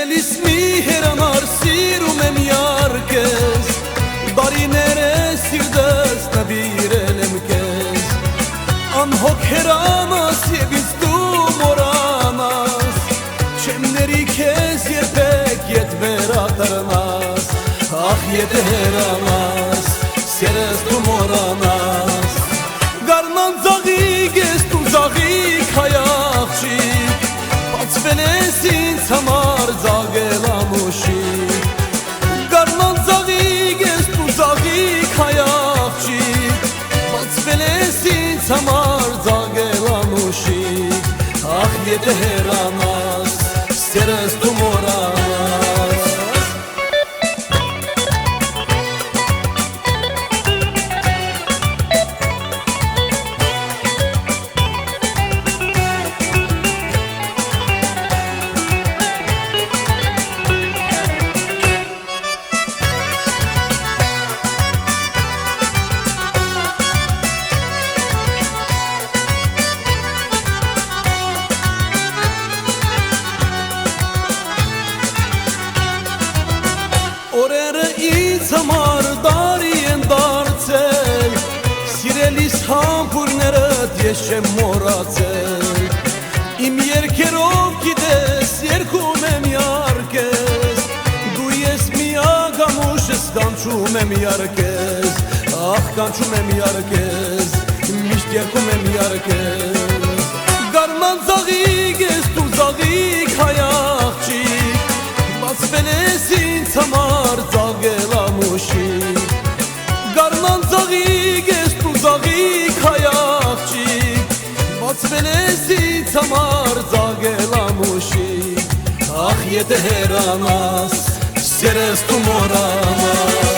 Սիրելիս մի հերանար սիրում եմ յարկես Բարիները սիրտս նվիրել եմ կեզ Անհոգ հերանաս և ինձ դու մորանաս Չեմ ների քեզ երբեք ետ վերադառնաս Ախ ետ հերանաս սերս դու մորանաս Գարնան ձաղիկ ես դու ձաղիկ հայ աղջիկ Բացվել ես ինձ համար ձագել ամուշիկ Գարնան ձաղիկ ես դու ձաղիկ հայ աղջիկ Բացվել ես ինձ համար ձագել ամուշիկ Ախ եթե հերանաս սերս դու մորանաս Օրերը ինձ համար դարի են դարձել Սիրելիս համբուրներըդ ես չեմ մոռացել Իմ երգերով գիտես երգում եմ յարկես Դու ես միակ ամուշս կանչում եմ յարկես Ախ կանչում եմ յարկես Միշտ երգում եմ յարկես Գարնան ձաղիկ ես դու ձաղիկ հայ աղջիկ Բացվել ես ինձ համար ձագել ամուշիկ Գարնան ձաղիկ ես դու ձաղիկ հայ աղջիկ Բացվել ես ինձ համար ձագել ամուշիկ Ախ եթե հերանաս սերս դու մորանաս